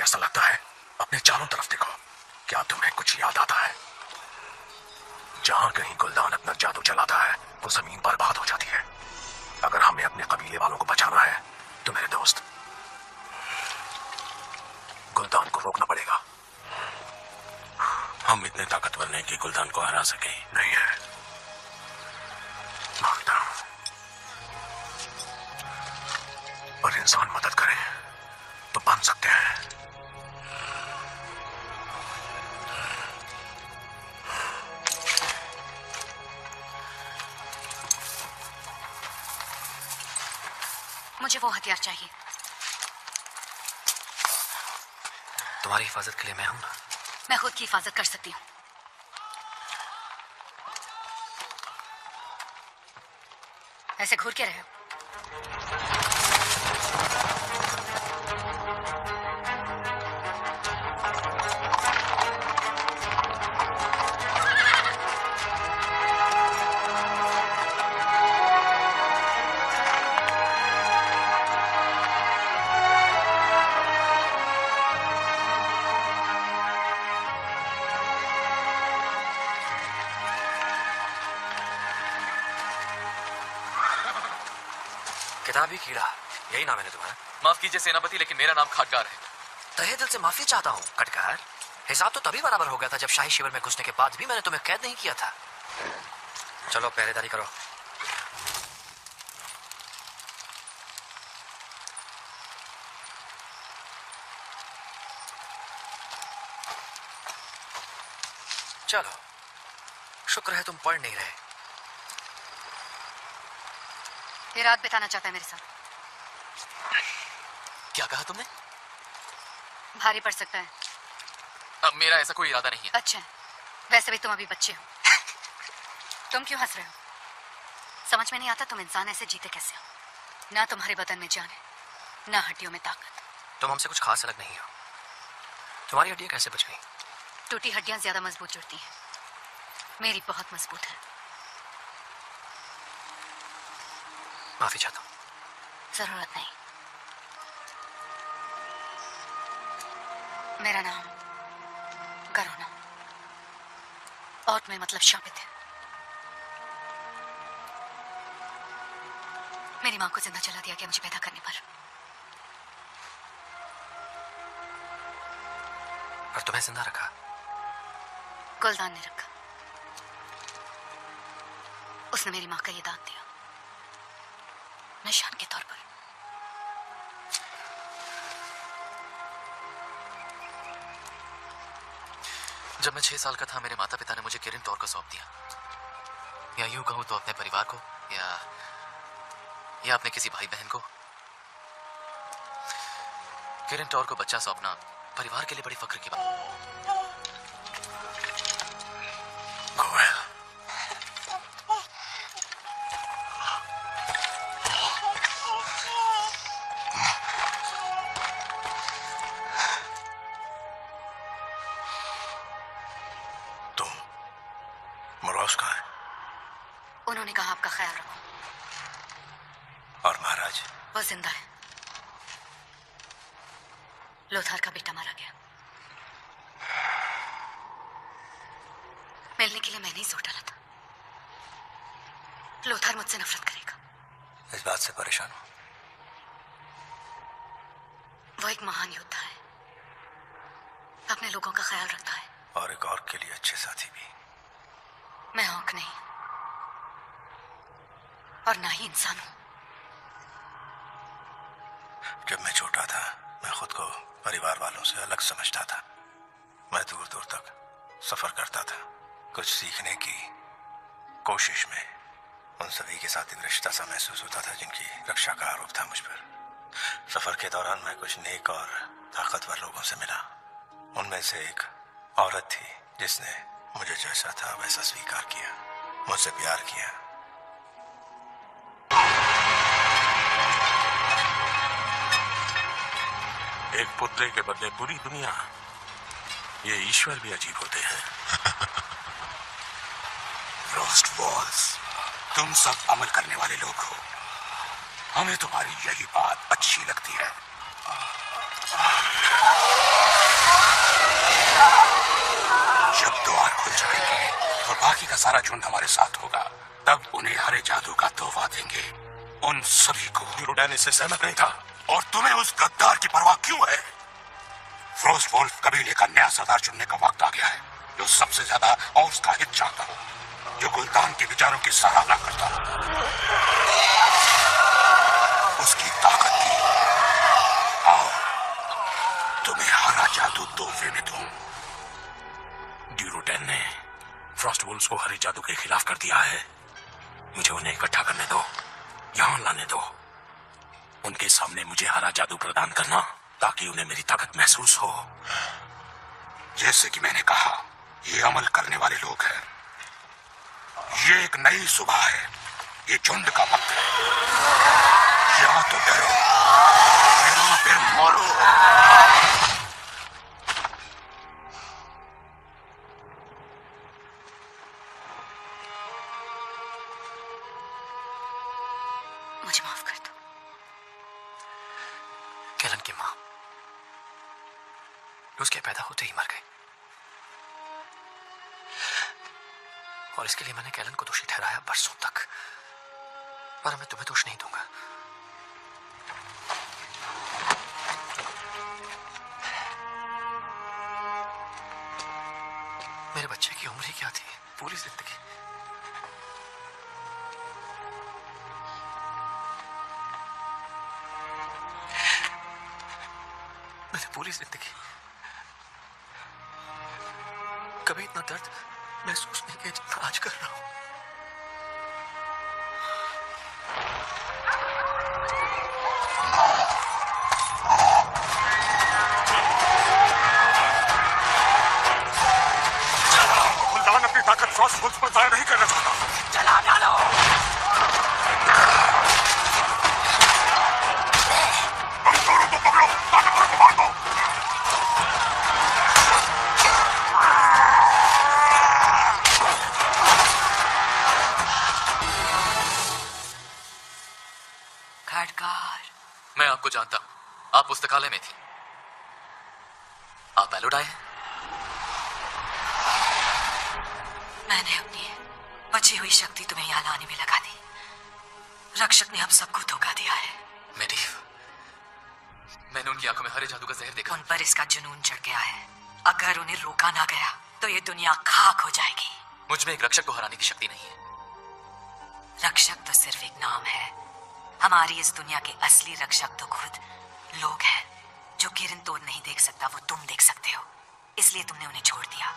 ऐसा लगता है अपने चारों तरफ देखो, क्या तुम्हें कुछ याद आता है? जहां कहीं गुलदान अपना जादू चलाता है वो जमीन बर्बाद हो जाती है। अगर हमें अपने कबीले वालों को बचाना है तो मेरे दोस्त, गुलदान को रोकना पड़ेगा। हम इतने ताकतवर नहीं कि गुलदान को हरा सके। नहीं है, मानता हूं, और इंसान मदद करे तो बन सकते हैं। मुझे वो हथियार चाहिए। तुम्हारी हिफाजत के लिए मैं हूं ना। मैं खुद की हिफाजत कर सकती हूँ। ऐसे घूर के रहे हो? किताबी कीड़ा, यही नाम है ना तुम्हारा? माफ कीजिए सेनापति, लेकिन मेरा नाम खटकार है। तहे दिल से माफी चाहता हूँ खटकार। हिसाब तो तभी बराबर हो गया था जब शाही शिविर में घुसने के बाद भी मैंने तुम्हें कैद नहीं किया था। चलो पहरेदारी करो। चलो, शुक्र है तुम पढ़ नहीं रहे। ये रात बिताना चाहता है मेरे साथ। क्या कहा तुमने? भारी पड़ सकता है। अब मेरा ऐसा कोई इरादा नहीं है। अच्छा, वैसे भी तुम अभी बच्चे हो। तुम क्यों हंस रहे हो? समझ में नहीं आता तुम इंसान ऐसे जीते कैसे हो? ना तुम्हारे बदन में जान है, ना हड्डियों में ताकत। तुम हमसे कुछ खास अलग नहीं हो। तुम्हारी हड्डियां कैसे बच गई? टूटी हड्डियां ज्यादा मजबूत जुड़ती हैं। मेरी बहुत मजबूत है। माफी चाहता हूँ। जरूरत नहीं। मेरा नाम करुणा, और मैं मतलब शापित है। मेरी माँ को जिंदा जला दिया गया मुझे पैदा करने पर। और तुम्हें जिंदा रखा? गुलदान ने रखा। उसने मेरी माँ का ये दान दिया निशान के तौर पर। जब मैं 6 साल का था मेरे माता पिता ने मुझे किरण टौर को सौंप दिया, या यूं कहूं तो अपने परिवार को, या अपने किसी भाई बहन को। किरण टौर को बच्चा सौंपना परिवार के लिए बड़ी फक्र की बात। मरोज कहाँ है? उन्होंने कहा आपका ख्याल रखो। और महाराज? वो जिंदा है। लोथार का बेटा मारा गया। मिलने के लिए मैंने ही जोर डाला था। लोथार मुझसे नफरत करेगा। इस बात से परेशान हो? वो एक महान योद्धा है, अपने लोगों का ख्याल रखता है। और एक और के लिए अच्छे साथी भी। मैं औंक नहीं और ना ही इंसान हूं। जब मैं छोटा था मैं खुद को परिवार वालों से अलग समझता था। मैं दूर दूर तक सफर करता था, कुछ सीखने की कोशिश में। उन सभी के साथ एक रिश्ता सा महसूस होता था जिनकी रक्षा का आरोप था मुझ पर। सफर के दौरान मैं कुछ नेक और ताकतवर लोगों से मिला। उनमें से एक औरत थी जिसने मुझे जैसा था वैसा स्वीकार किया, मुझसे प्यार किया। एक पुतले के बदले पूरी दुनिया, ये ईश्वर भी अजीब होते हैं। रोस्ट वॉल्स, तुम सब अमल करने वाले लोग हो। हमें तुम्हारी यही बात अच्छी लगती है। सारा झुंड हमारे साथ होगा, तब उन्हें हरे जादू का तोहफा देंगे। उन सभी को। ड्यूरोडैन इससे सहमत नहीं था। और तुम्हें उस गद्दार की परवाह क्यों है? फ्रोस्ट वोल्फ कबीले का नया सरदार चुनने का वक्त आ गया है, जो सबसे ज्यादा और उसका हित चाहता हो, जो गुलतान के विचारों की सराहना करता हो, उसकी ताकत की। आओ, तुम्हें हरा जादू तोहफे में दूं। ड्यूरोडैन ने फ्रॉस्ट वुल्व्स को हरे जादू के खिलाफ कर दिया है। मुझे उन्हें इकट्ठा करने दो, यहां लाने दो। उनके सामने मुझे हरा जादू प्रदान करना, ताकि उन्हें मेरी ताकत महसूस हो। जैसे कि मैंने कहा, ये अमल करने वाले लोग हैं। ये एक नई सुबह है, ये झुंड का वक्त है। या तो डरो या फिर मरो। मुझे माफ कर दो। कैलन की माँ उसके पैदा होते ही मर गई, और इसके लिए मैंने कैलन को दोषी ठहराया बरसों तक, पर मैं तुम्हें दोष नहीं दूंगा। मेरे बच्चे की उम्र ही क्या थी? पूरी जिंदगी। मैंने पूरी जिंदगी कभी इतना दर्द महसूस नहीं किया जितना आज कर रहा हूं। गुलदान अपनी ताकत फ्रॉस्ट वुल्व्स पर जाया नहीं करना चाहता। चला डालो। कमजोरों को पकड़ो, ताकतवर को मार दो। खड़कार, मैं आपको जानता हूं, आप पुस्तकालय में थी। आप बैलोड आए हैं? मैंने अपनी बची हुई शक्ति तुम्हें यहाँ लाने में लगा दी। रक्षक ने हम सबको धोखा दिया है। मेडीव, मैंने उनकी आंखों में हरे जादू का जहर देखा। उन पर इसका जुनून चढ़ गया है। अगर उन्हें रोका ना गया तो ये दुनिया खाक हो जाएगी। मुझ में एक रक्षक को हराने की शक्ति नहीं है। रक्षक तो सिर्फ एक नाम है। हमारी इस दुनिया के असली रक्षक तो खुद लोग हैं। जो किरण तोड़ नहीं देख सकता वो तुम देख सकते हो, इसलिए तुमने उन्हें छोड़ दिया।